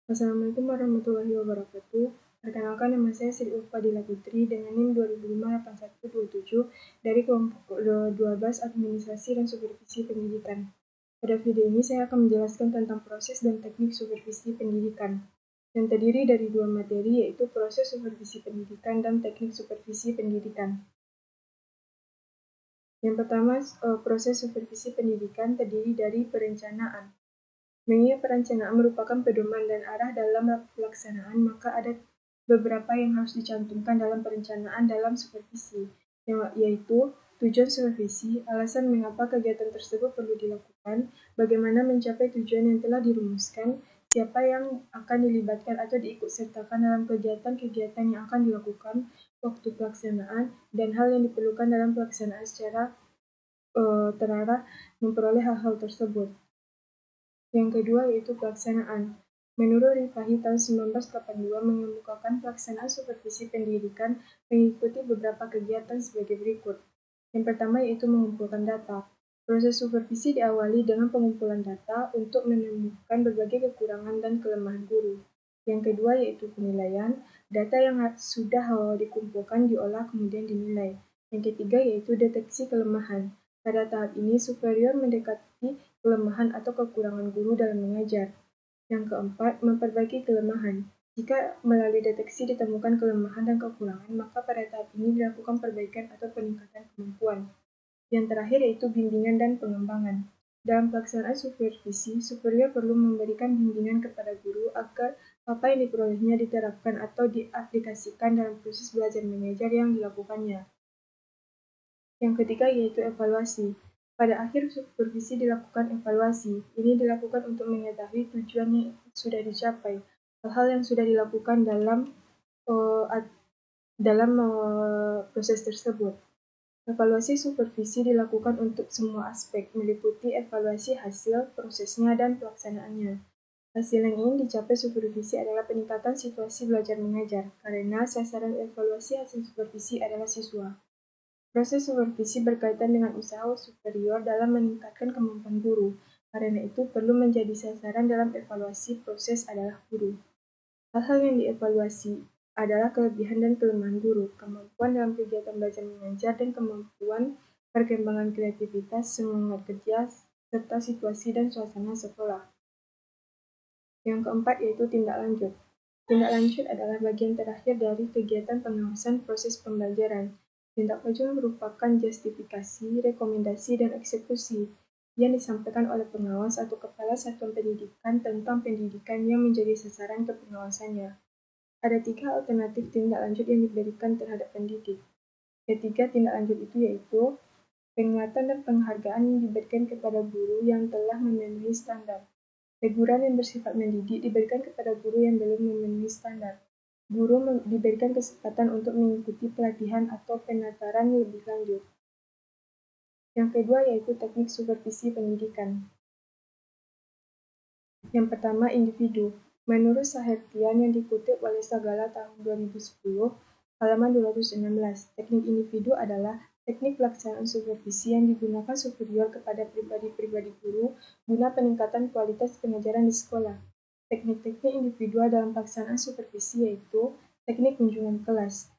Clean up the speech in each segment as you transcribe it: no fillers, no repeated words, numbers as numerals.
Assalamualaikum warahmatullahi wabarakatuh. Perkenalkan, nama saya Sri Ulfadila Putri dengan NIM 20058127 dari kelompok 12 Administrasi dan Supervisi Pendidikan. Pada video ini saya akan menjelaskan tentang proses dan teknik supervisi pendidikan, yang terdiri dari dua materi, yaitu proses supervisi pendidikan dan teknik supervisi pendidikan. Yang pertama, proses supervisi pendidikan terdiri dari perencanaan. Mengingat perencanaan merupakan pedoman dan arah dalam pelaksanaan, maka ada beberapa yang harus dicantumkan dalam perencanaan dalam supervisi, yaitu tujuan supervisi, alasan mengapa kegiatan tersebut perlu dilakukan, bagaimana mencapai tujuan yang telah dirumuskan, siapa yang akan dilibatkan atau diikutsertakan dalam kegiatan-kegiatan yang akan dilakukan, waktu pelaksanaan, dan hal yang diperlukan dalam pelaksanaan secara terarah memperoleh hal-hal tersebut. Yang kedua yaitu pelaksanaan. Menurut Rifahi tahun 1982 mengemukakan pelaksanaan supervisi pendidikan mengikuti beberapa kegiatan sebagai berikut. Yang pertama yaitu mengumpulkan data. Proses supervisi diawali dengan pengumpulan data untuk menemukan berbagai kekurangan dan kelemahan guru. Yang kedua yaitu penilaian. Data yang sudah dikumpulkan diolah kemudian dinilai. Yang ketiga yaitu deteksi kelemahan. Pada tahap ini, superior mendekati kelemahan atau kekurangan guru dalam mengajar. Yang keempat, memperbaiki kelemahan. Jika melalui deteksi ditemukan kelemahan dan kekurangan, maka pada tahap ini dilakukan perbaikan atau peningkatan kemampuan. Yang terakhir yaitu bimbingan dan pengembangan. Dalam pelaksanaan supervisi, superior perlu memberikan bimbingan kepada guru agar apa yang diperolehnya diterapkan atau diaplikasikan dalam proses belajar mengajar yang dilakukannya. Yang ketiga yaitu evaluasi. Pada akhir supervisi dilakukan evaluasi. Ini dilakukan untuk mengetahui tujuan yang sudah dicapai, hal-hal yang sudah dilakukan dalam proses tersebut. Evaluasi supervisi dilakukan untuk semua aspek, meliputi evaluasi hasil, prosesnya, dan pelaksanaannya. Hasil yang ingin dicapai supervisi adalah peningkatan situasi belajar mengajar, karena sasaran evaluasi hasil supervisi adalah siswa. Proses supervisi berkaitan dengan usaha superior dalam meningkatkan kemampuan guru. Karena itu, perlu menjadi sasaran dalam evaluasi proses adalah guru. Hal-hal yang dievaluasi adalah kelebihan dan kelemahan guru, kemampuan dalam kegiatan belajar mengajar, dan kemampuan perkembangan kreativitas, semangat kerja, serta situasi dan suasana sekolah. Yang keempat yaitu tindak lanjut. Tindak lanjut adalah bagian terakhir dari kegiatan pengawasan proses pembelajaran. Tindak lanjut merupakan justifikasi, rekomendasi, dan eksekusi yang disampaikan oleh pengawas atau kepala satuan pendidikan tentang pendidikan yang menjadi sasaran kepengawasannya. Ada 3 alternatif tindak lanjut yang diberikan terhadap pendidik. Ketiga tindak lanjut itu yaitu penguatan dan penghargaan yang diberikan kepada guru yang telah memenuhi standar. Teguran yang bersifat mendidik diberikan kepada guru yang belum memenuhi standar. Guru diberikan kesempatan untuk mengikuti pelatihan atau penataran lebih lanjut. Yang kedua yaitu teknik supervisi pendidikan. Yang pertama, individu. Menurut Sahertian yang dikutip oleh Sagala tahun 2010, halaman 216, teknik individu adalah teknik pelaksanaan supervisi yang digunakan superior kepada pribadi-pribadi guru guna peningkatan kualitas pengajaran di sekolah. Teknik-teknik individual dalam pelaksanaan supervisi yaitu teknik kunjungan kelas.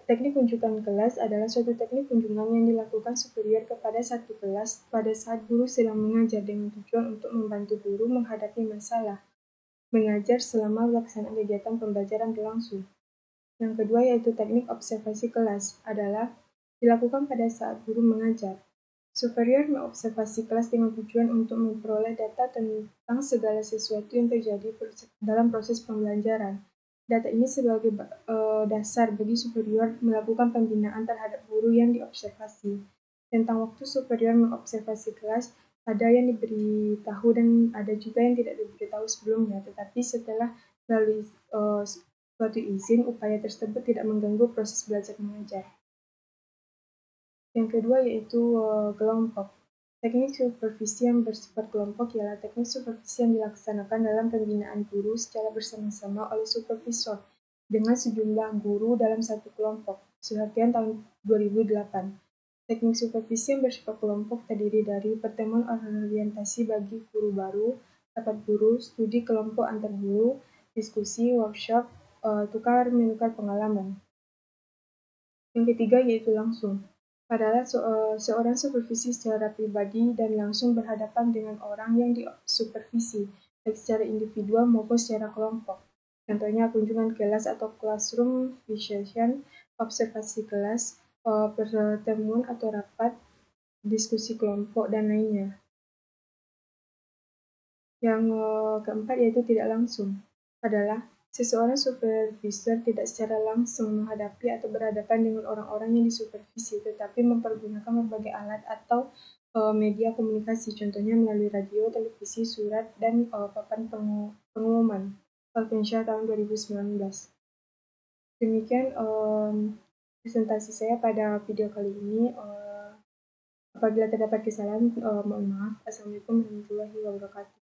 Teknik kunjungan kelas adalah suatu teknik kunjungan yang dilakukan superior kepada satu kelas pada saat guru sedang mengajar dengan tujuan untuk membantu guru menghadapi masalah mengajar selama pelaksanaan kegiatan pembelajaran berlangsung. Yang kedua yaitu teknik observasi kelas adalah dilakukan pada saat guru mengajar. Superior mengobservasi kelas dengan tujuan untuk memperoleh data tentang segala sesuatu yang terjadi dalam proses pembelajaran. Data ini sebagai dasar bagi superior melakukan pembinaan terhadap guru yang diobservasi. Tentang waktu superior mengobservasi kelas, ada yang diberitahu dan ada juga yang tidak diberitahu sebelumnya, tetapi setelah melalui suatu izin, upaya tersebut tidak mengganggu proses belajar mengajar. Yang kedua yaitu kelompok. Teknik supervisi yang bersifat kelompok ialah teknik supervisi yang dilaksanakan dalam pembinaan guru secara bersama-sama oleh supervisor dengan sejumlah guru dalam satu kelompok. Sahertian tahun 2008. Teknik supervisi yang bersifat kelompok terdiri dari pertemuan orientasi bagi guru baru, rapat guru, studi kelompok antar guru, diskusi, workshop, tukar-menukar pengalaman. Yang ketiga yaitu langsung. Padahal seorang supervisi secara pribadi dan langsung berhadapan dengan orang yang disupervisi, baik secara individual maupun secara kelompok. Contohnya kunjungan kelas atau classroom visitation, observasi kelas, pertemuan atau rapat, diskusi kelompok, dan lainnya. Yang keempat yaitu tidak langsung adalah seseorang supervisor tidak secara langsung menghadapi atau berhadapan dengan orang-orang yang disupervisi, tetapi mempergunakan berbagai alat atau media komunikasi, contohnya melalui radio, televisi, surat, dan papan pengumuman. Alpensyah tahun 2019. Demikian presentasi saya pada video kali ini. Apabila terdapat kesalahan, mohon maaf. Assalamualaikum warahmatullahi wabarakatuh.